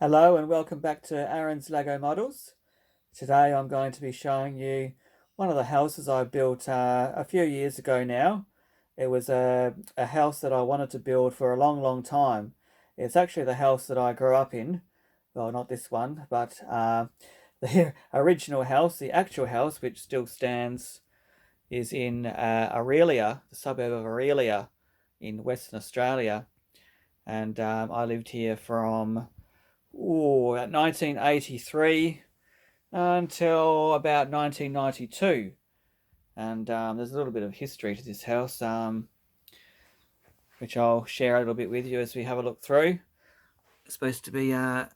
Hello and welcome back to Aaron's Lego Models. Today I'm going to be showing you one of the houses I built a few years ago now. It was a house that I wanted to build for a long time. It's actually the house that I grew up in. Well, not this one, but the original house, the actual house, which still stands, is in Orelia, the suburb of Orelia in Western Australia. And I lived here from at 1983 until about 1992. And there's a little bit of history to this house, which I'll share a little bit with you as we have a look through. It's supposed to be my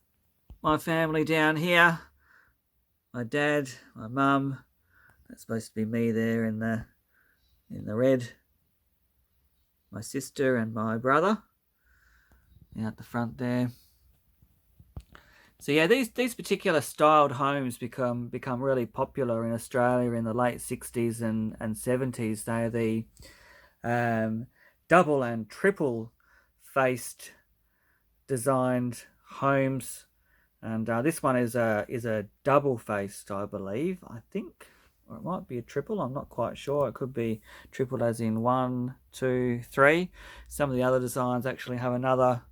family down here, my dad, my mum. That's supposed to be me there in the red, my sister and my brother out the front there. So yeah, these particular styled homes become really popular in Australia in the late 60s and 70s. They're the double and triple faced designed homes, and this one is a double faced, I believe. I think, or it might be a triple. I'm not quite sure. It could be triple as in 1, 2, 3. Some of the other designs actually have another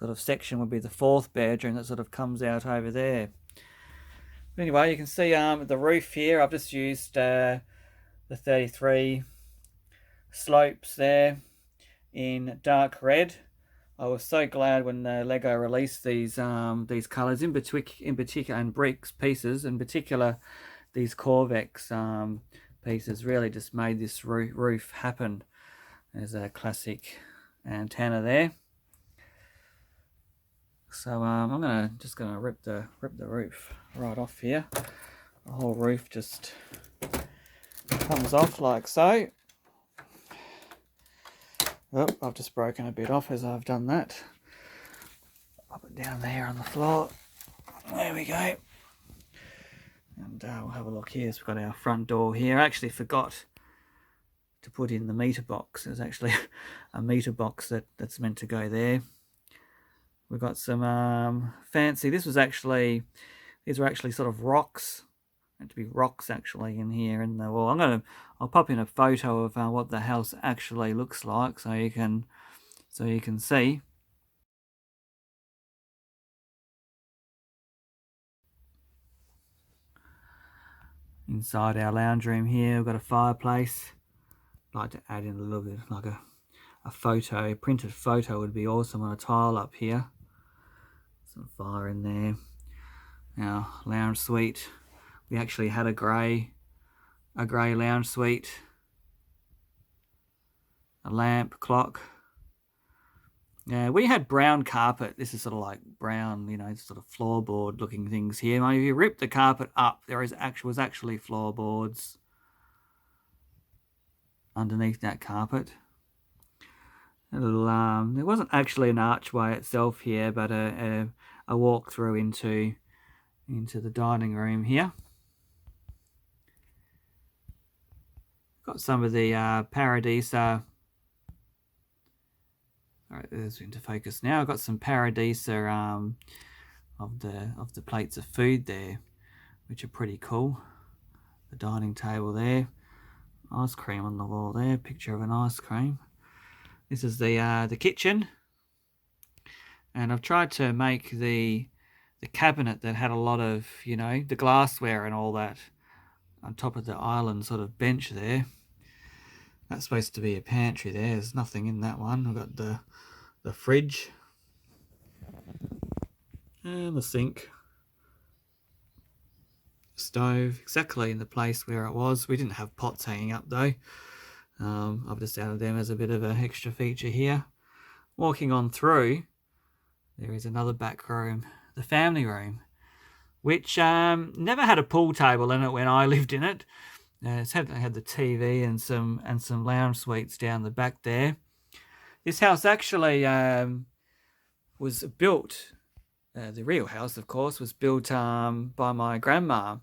sort of section, would be the fourth bedroom that sort of comes out over there. But anyway, you can see the roof here. I've just used the 33 slopes there in dark red. I was so glad when Lego released these colours in particular, and bricks pieces in particular. These corvex pieces really just made this roof happen. There's a classic antenna there. So I'm just gonna rip the roof right off here. The whole roof just comes off like so. Oh, I've just broken a bit off as I've done that. Pop it down there on the floor. There we go. And we'll have a look here. So we've got our front door here. I actually forgot to put in the meter box. There's actually a meter box that's meant to go there. We've got some fancy. These were actually sort of rocks. Meant to be rocks actually in here in the wall. I'll pop in a photo of what the house actually looks like, so you can see. Inside our lounge room here, we've got a fireplace. I'd like to add in a little bit like a photo, a printed photo would be awesome on a tile up here. Some fire in there. Our lounge suite. We actually had a grey lounge suite. A lamp, clock. Yeah, we had brown carpet. This is sort of like brown, sort of floorboard looking things here. Now, if you rip the carpet up, was actually floorboards underneath that carpet. A little, there wasn't actually an archway itself here, but a walk through into the dining room here. Got some of the Paradisa. All right, there's into focus now. I've got some Paradisa of the plates of food there, which are pretty cool. The dining table there, ice cream on the wall there. Picture of an ice cream. This is the kitchen, and I've tried to make the cabinet that had a lot of the glassware and all that on top of the island sort of bench there. That's supposed to be a pantry there. There's nothing in that one. I've got the fridge and the sink, stove exactly in the place where it was. We didn't have pots hanging up though. I've just added them as a bit of an extra feature here. Walking on through, there is another back room, the family room, which never had a pool table in it when I lived in it. It had the TV and some lounge suites down the back there. This house actually was built. The real house, of course, was built by my grandma.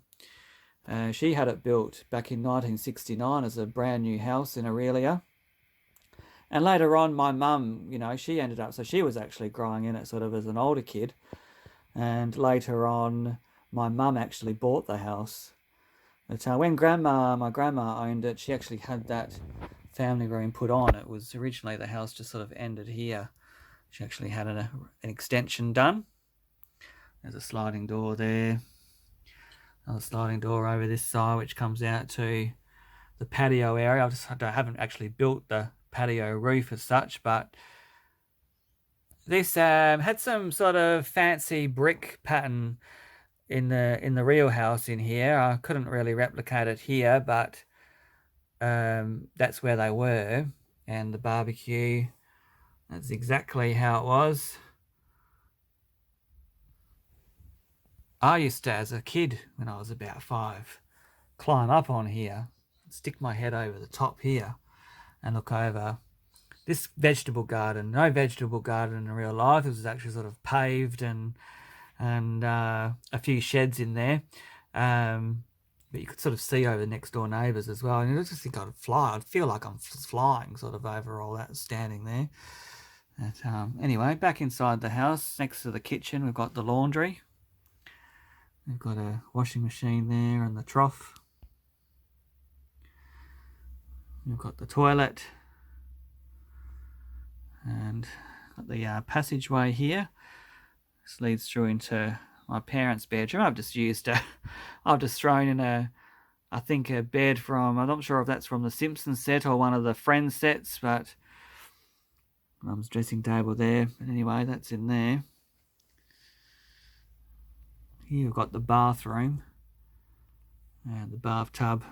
She had it built back in 1969 as a brand new house in Orelia. And later on, my mum, she ended up, so she was actually growing in it sort of as an older kid. And later on, my mum actually bought the house. But when my grandma owned it, she actually had that family room put on. It was originally, the house just sort of ended here. She actually had an extension done. There's a sliding door there. Another sliding door over this side, which comes out to the patio area. I haven't actually built the patio roof as such, but this had some sort of fancy brick pattern in the real house in here. I couldn't really replicate it here, but that's where they were. And the barbecue, that's exactly how it was. I used to, as a kid, when I was about 5, climb up on here, stick my head over the top here, and look over this vegetable garden. No vegetable garden in real life. It was actually sort of paved and a few sheds in there. But you could sort of see over the next door neighbours as well. And I just think I'd fly. I'd feel like I'm flying sort of over all that standing there. But, anyway, back inside the house, next to the kitchen, we've got the laundry. We've got a washing machine there and the trough. We've got the toilet. And got the passageway here. This leads through into my parents' bedroom. I've just thrown in I think a bed from, I'm not sure if that's from the Simpsons set or one of the Friends sets, but Mum's dressing table there. But anyway, that's in there. Here we've got the bathroom and the bathtub,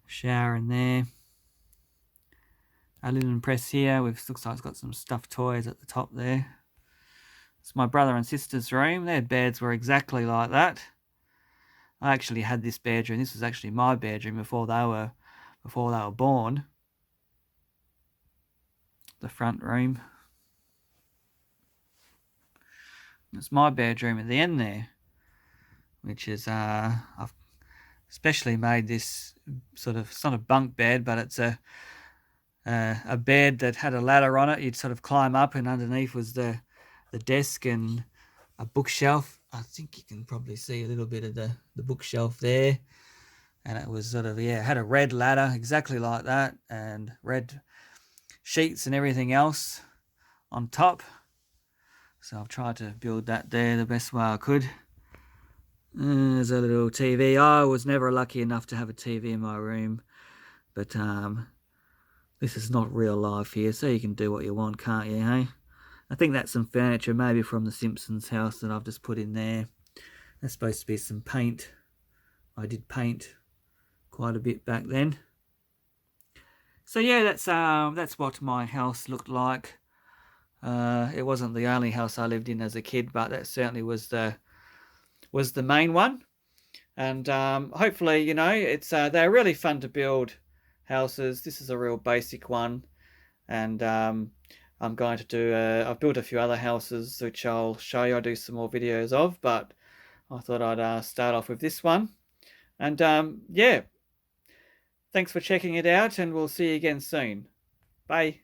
shower in there. A linen press here. Looks like it's got some stuffed toys at the top there. It's my brother and sister's room. Their beds were exactly like that. I actually had this bedroom. This was actually my bedroom before they were born. The front room. It's my bedroom at the end there, which is I've especially made this sort of, it's not a bunk bed, but it's a bed that had a ladder on it. You'd sort of climb up, and underneath was the desk and a bookshelf. I think you can probably see a little bit of the bookshelf there. And it was sort of, had a red ladder, exactly like that, and red sheets and everything else on top. So I've tried to build that there the best way I could. There's a little TV. I was never lucky enough to have a TV in my room, but this is not real life here, so you can do what you want, can't you, hey? I think that's some furniture, maybe from the Simpsons house, that I've just put in there. That's supposed to be some paint. I did paint quite a bit back then. So yeah, that's what my house looked like. It wasn't the only house I lived in as a kid, but that certainly was the main one. And hopefully, it's they're really fun to build houses. This is a real basic one, and I'm going to do, I've built a few other houses which I'll show you. I'll do some more videos of, but I thought I'd start off with this one. And yeah, thanks for checking it out, and we'll see you again soon. Bye.